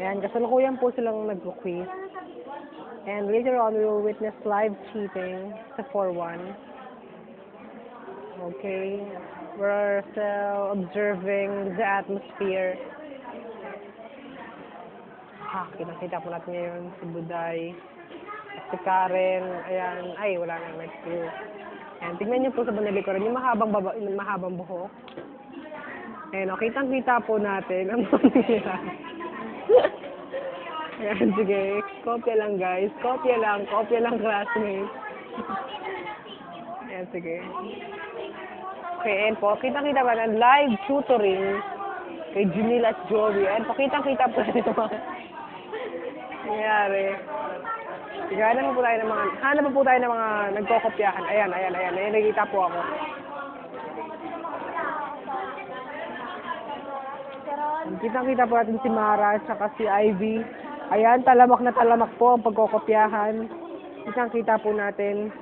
Ayan, kasalukuyan po silang nag-quiz. And later on, we will witness live cheating sa 4-1. Okay. We're still observing the atmosphere. Kinakita po natin ngayon si Buday. Si Karen. Ayan. Ay, wala na. Next year. Ayan. Tingnan niyo po sa bandang likuran. Yung mahabang buhok. Ayan. Kitang-kita po natin ang manila. Ayan. Sige. Kopya lang, guys. Kopya lang. Kopya lang, classmates. Ayan. Sige. Okay, ayan po. Kitang-kita ba ng live tutoring kay Junila at Joey. Ayan po. Kitang-kita po natin ito mga nangyayari. Sige, hanap po tayo ng mga nagkokopyahan. Ayan. Ayan, nakikita po ako. Kitang-kita po natin si Mara at saka si Ivy. Ayan, talamak na talamak po ang pagkokopyahan. Kitang-kita po natin.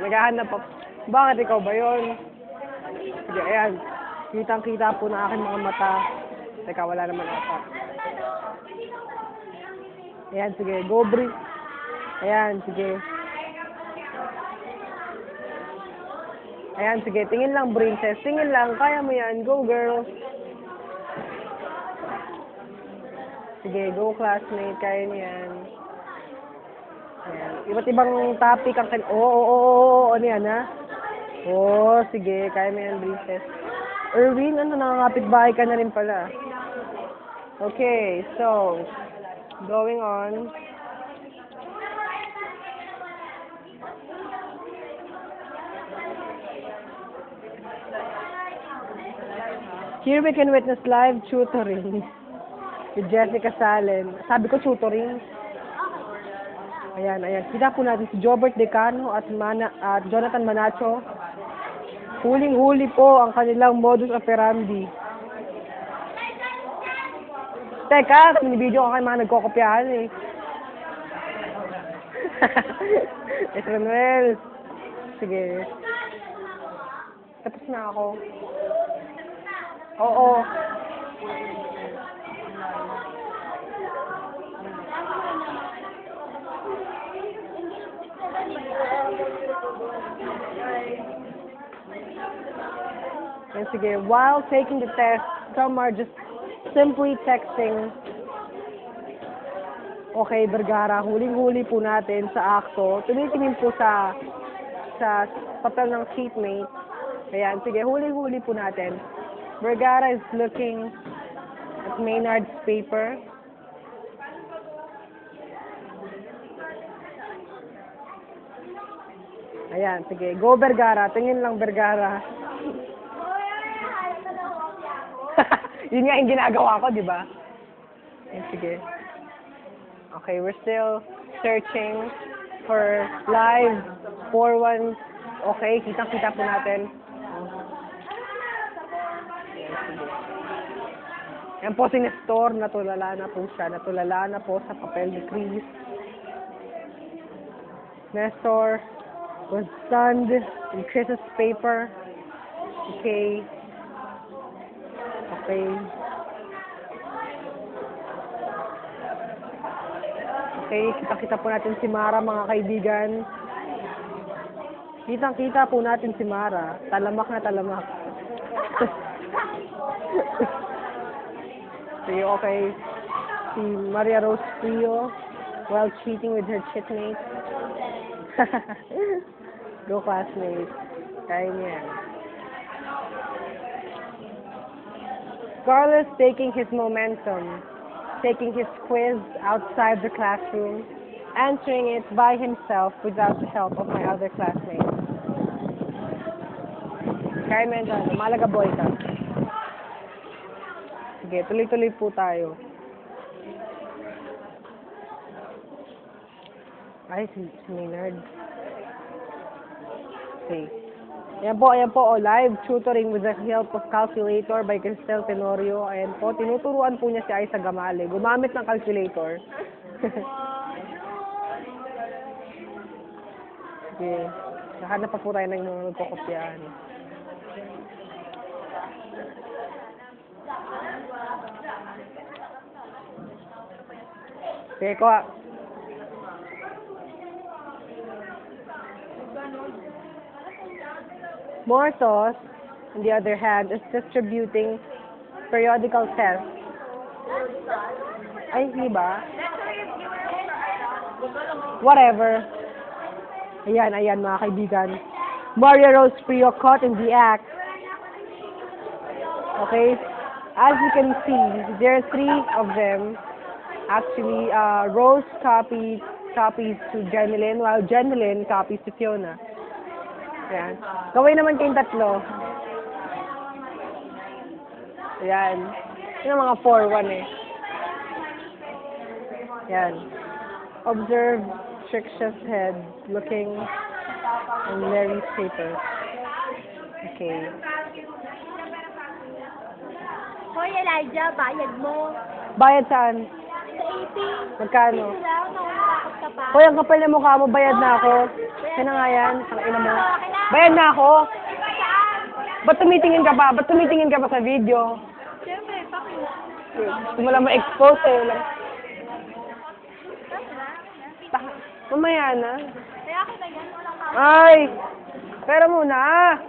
Naghahanap po. Bakit ikaw ba yun? Sige, ayan. Kitang-kita po na aking mga mata. Teka, wala naman ata. Ayan, sige. Go, Bri. Ayan, sige. Ayan, sige. Tingin lang, Princess. Tingin lang. Kaya mo yan. Go, girl. Sige, go, classmate. Kaya niyo yan. Ayan. Iba't ibang topic ang ano yan, ha? Sige. Kaya mo yan, Princess. Erwin, nakangapit bahay ka na rin pala. Okay, so, going on. Here we can witness live tutoring with Jessica Salen. Sabi ko tutoring. Ayan. Kita po natin si Jobert Decano at Jonathan Manacho. Huling-huli po ang kanilang modus operandi. Teka, sinibidyo ko kayo mga nagkokopyahan eh. Manuel. Sige. Tapos na ako. Oo. And sige, while taking the test, some are just simply texting. Okay, Vergara, huling-huli po natin sa akto. Tumitingin po sa papel ng seatmate. Ayan, sige, huling-huli po natin. Vergara is looking at Maynard's paper. Ayan, sige, go Vergara. Tingin lang, Vergara. Yun nga yung ginagawa ko, di ba? Sige. Okay, we're still searching for live 4-1. Okay, kitang-kita po natin. Yan po si Nestor, natulala na po siya. Natulala na po sa papel ni Chris. Nestor was stunned in Chris's paper. Okay. Okay, kita-kita po natin si Mara, mga kaibigan. Kitang-kita po natin si Mara. Talamak na talamak. Sige, okay. Si Maria Rose Frio while cheating with her chitmate. Go, classmate. Kaya niya. Carlos taking his momentum, taking his quiz outside the classroom, answering it by himself without the help of my other classmates. Kaya mention, Malaga boy ka. Sige, tuloy-tuloy po tayo. Ay, si Maynard. Okay. Ayan po, live tutoring with the help of calculator by Cristel Tenorio. Ayan po, tinuturuan po niya si Aiza Gamale. Gumamit ng calculator. Okay. Nahanap pa po tayo ng mga nagkokopyahan. Sige, kuha. Mortos, on the other hand, is distributing periodical tests. Ay, hindi ba? Whatever. Ayan, ayan mga kaibigan. Maria Rose Prio caught in the act. Okay? As you can see, there are 3 of them. Actually, Rose copies to Jeneline, while Jeneline copies to Fiona. Ayan. Gawin naman kayong 3. Ayan. Yun ang mga 4-1 eh. Ayan. Observe Trixa's head looking on Larry's paper. Okay. Hoy, Elijah, bayad mo. Bayad saan? Sa AP. Magkano? Ito lang, nautakot ka pa. Hoy, ang kapal na mukha mo, bayad na ako. Sino nga yan? Ang ina mo. Bayad na ako. Ba't tumitingin ka pa? Ba't tumitingin ka pa sa video? Siyempre, pakita. Gusto mo lang ma-expose eh. Mamaya na. Kaya ako na yan, walang ka. Ay! Pera muna.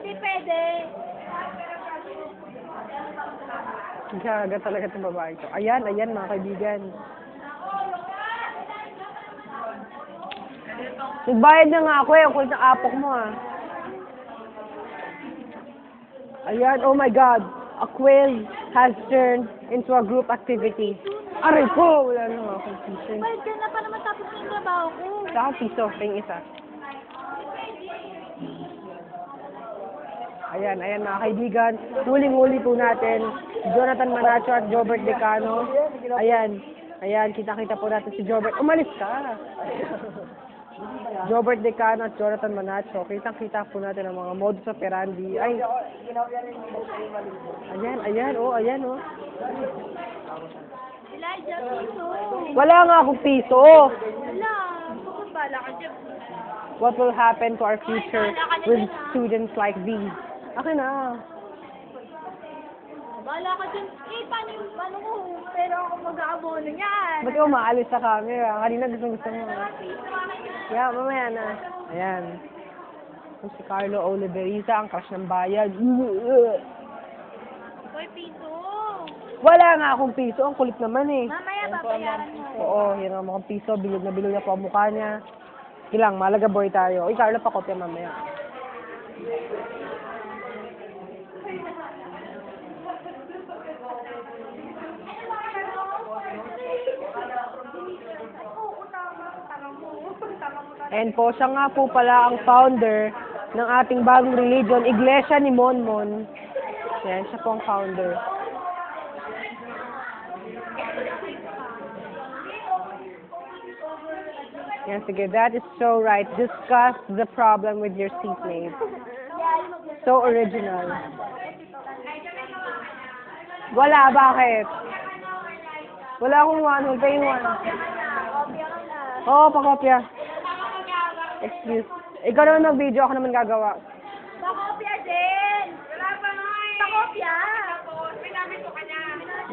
Hindi pwede. Gaga talaga itong babae ko. Ayan, ayan mga kaibigan. Nagbayad na nga ako eh. Ang kulit ng apok mo ah. Ayan, oh my God. A quiz has turned into a group activity. Aray ko! Wala na nga akong piso. Bayad ka na pa naman tapos na yung trabaho ko. Wala akong piso. Ping isa. Ayan, ayan mga kaibigan. Huling-huli po natin. Jonathan Manacho at Jobert Decano. Ayan. Ayan, kita-kita po natin si Jobert. Umalis ka! Jobert Decano at Jonathan Manacho. Kitang-kita po natin ang mga modus operandi. Ay! Ayan, ayan, oh, ayan, oh. Elijah, piso. Wala nga akong piso. Wala. Pagpapala ka dyan. What will happen to our future with students like these? Akin na. Bala ka dyan. Eh, paano ko? Pero ako mag-aabono niyan. Ba't ka umaalis sa camera? Kanina gusto mo. Yeah, mamaya na. Ayan. Kung si Carlo Oliveriza, ang crush ng bayad. Hoy, piso. Wala nga akong piso. Ang kulit naman eh. Mamaya, babayaran mo. Oo, yan ang mga piso. Bilog na po ang mukha niya. Ilang, malaga boy tayo. Uy, Carlo, pakopya mamaya. And po, siya nga po pala ang founder ng ating bagong religion, Iglesia ni Monmon. Yan, siya po ang founder. Yan, sige, that is so right. Discuss the problem with your seatmate. So original. Wala, bakit? Wala akong one, wala yung one. Oo, pakopya. Excuse. Ikaw naman mag-video, ako naman gagawa. Pakopya din! Wala pa nga eh! Pakopya!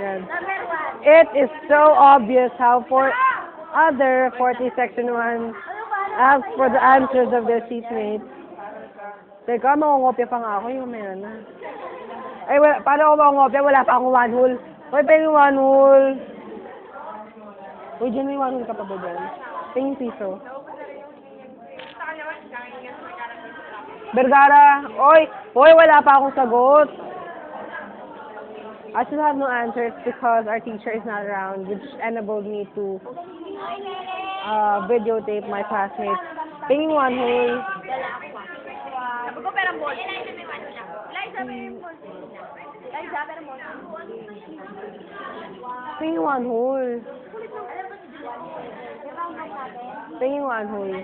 Yan. Number 1. It is so obvious how for other 40 section 1 ask for the answers of their seatmates. Teka, makungopya pa nga ako. Yung may na. Ay, wala, paano ako makungopya? Wala pa akong one hole. Hoy, pengin one hole. Uy, dyan may one hole ka pa ba dyan? Pengin piso. Vergara, oy, wala pa akong sagot. I still have no answers because our teacher is not around, which enabled me to videotape my classmates. Pinging one hole. Ako ko perang ball. Elijah, may one lang. Elijah, may ball. Elijah, perang ball. Pinging one hole. Alam mo si Julian? Yung mga natin. Pinging one hole.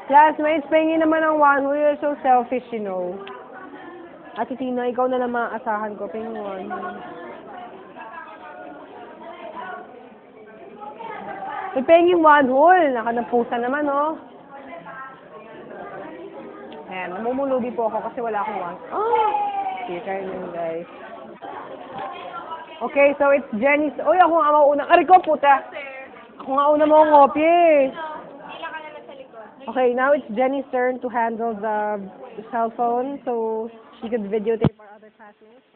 Classmates, pingin naman ang one hole. You're so selfish, you know. Ate Tina, ikaw na lang maasahan ko. Pingin one hole. May penging one hole. Nakanampusan naman, oh. Ayan, namumulubi po ako kasi wala akong one. Oh! Okay, try nyo, guys. Okay, so it's Jenny's. Uy, ako nga mauna. Aray ko, puta. Ako nga una mo ngopye. Hila ka na lang sa likod. Okay, now it's Jenny's turn to handle the cell phone so she could videotape our other classmates.